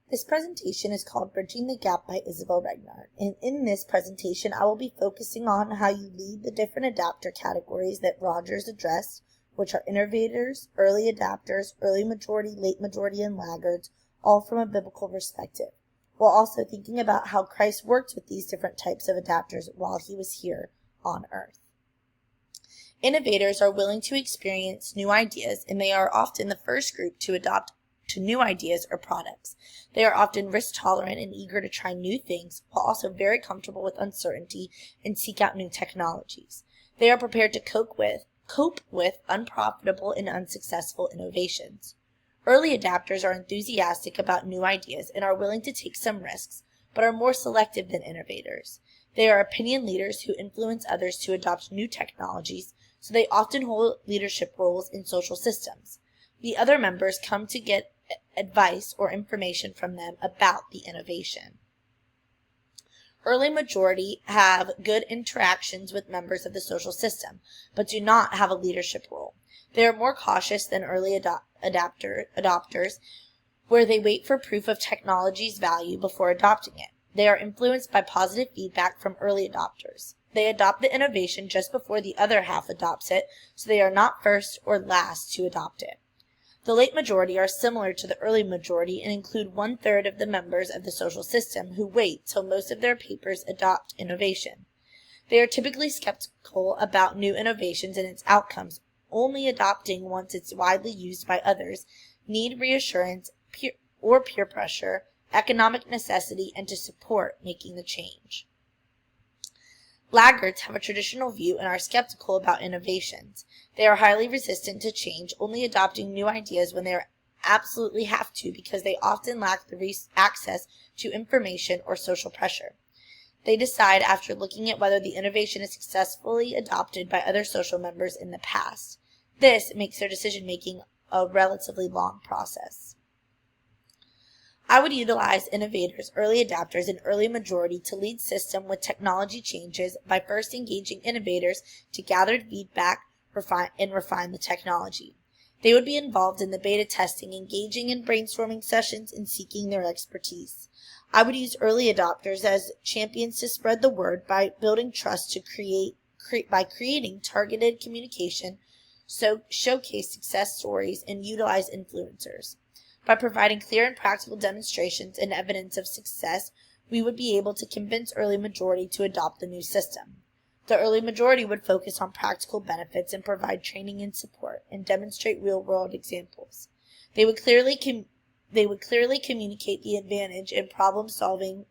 This presentation is called Bridging the Gap by Isabel Regnar, and in this presentation I will be focusing on how you lead the different adapter categories that Rogers addressed, which are innovators, early adapters, early majority, late majority, and laggards, all from a biblical perspective, while also thinking about how Christ worked with these different types of adapters while he was here on earth. Innovators are willing to experience new ideas, and they are often the first group to adopt to new ideas or products. They are often risk tolerant and eager to try new things, while also very comfortable with uncertainty and seek out new technologies. They are prepared to cope with unprofitable and unsuccessful innovations. Early adapters are enthusiastic about new ideas and are willing to take some risks, but are more selective than innovators. They are opinion leaders who influence others to adopt new technologies, so they often hold leadership roles in social systems. The other members come to get advice or information from them about the innovation. Early majority have good interactions with members of the social system, but do not have a leadership role. They are more cautious than early adopters, where they wait for proof of technology's value before adopting it. They are influenced by positive feedback from early adopters. They adopt the innovation just before the other half adopts it, so they are not first or last to adopt it. The late majority are similar to the early majority and include 1/3 of the members of the social system who wait till most of their peers adopt innovation. They are typically skeptical about new innovations and its outcomes, only adopting once it's widely used by others, need reassurance or peer pressure, economic necessity, and to support making the change. Laggards have a traditional view and are skeptical about innovations. They are highly resistant to change, only adopting new ideas when they absolutely have to because they often lack the access to information or social pressure. They decide after looking at whether the innovation is successfully adopted by other social members in the past. This makes their decision-making a relatively long process. I would utilize innovators, early adapters, and early majority to lead system with technology changes by first engaging innovators to gather feedback and refine the technology. They would be involved in the beta testing, engaging in brainstorming sessions, and seeking their expertise. I would use early adopters as champions to spread the word by building trust by creating targeted communication, showcase success stories, and utilize influencers. By providing clear and practical demonstrations and evidence of success, we would be able to convince early majority to adopt the new system. The early majority would focus on practical benefits and provide training and support and demonstrate real-world examples. They would clearly communicate the advantage in problem-solving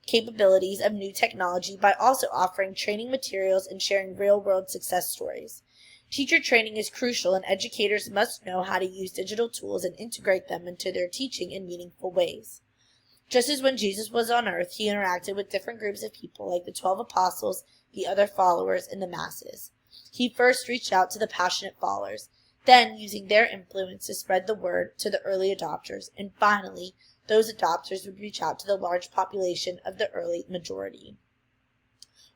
capabilities of new technology by also offering training materials and sharing real-world success stories. Teacher training is crucial, and educators must know how to use digital tools and integrate them into their teaching in meaningful ways. Just as when Jesus was on earth, he interacted with different groups of people like the 12 apostles, the other followers, and the masses. He first reached out to the passionate followers, then using their influence to spread the word to the early adopters, and finally, those adopters would reach out to the large population of the early majority.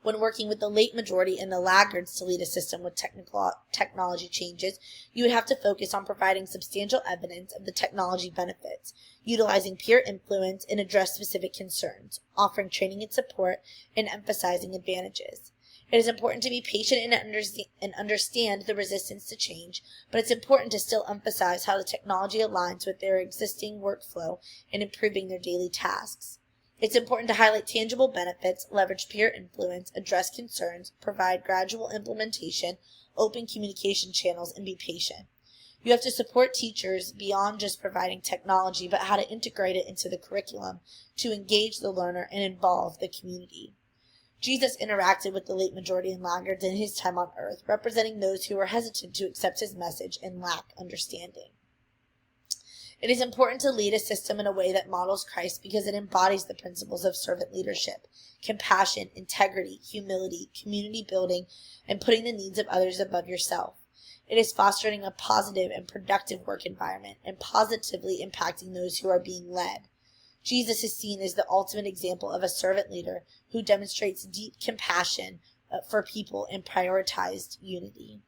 When working with the late majority and the laggards to lead a system with technology changes, you would have to focus on providing substantial evidence of the technology benefits, utilizing peer influence, and address specific concerns, offering training and support, and emphasizing advantages. It is important to be patient and understand the resistance to change, but it's important to still emphasize how the technology aligns with their existing workflow in improving their daily tasks. It's important to highlight tangible benefits, leverage peer influence, address concerns, provide gradual implementation, open communication channels, and be patient. You have to support teachers beyond just providing technology, but how to integrate it into the curriculum to engage the learner and involve the community. Jesus interacted with the late majority and laggards in his time on earth, representing those who were hesitant to accept his message and lack understanding. It is important to lead a system in a way that models Christ because it embodies the principles of servant leadership, compassion, integrity, humility, community building, and putting the needs of others above yourself. It is fostering a positive and productive work environment and positively impacting those who are being led. Jesus is seen as the ultimate example of a servant leader who demonstrates deep compassion for people and prioritized unity.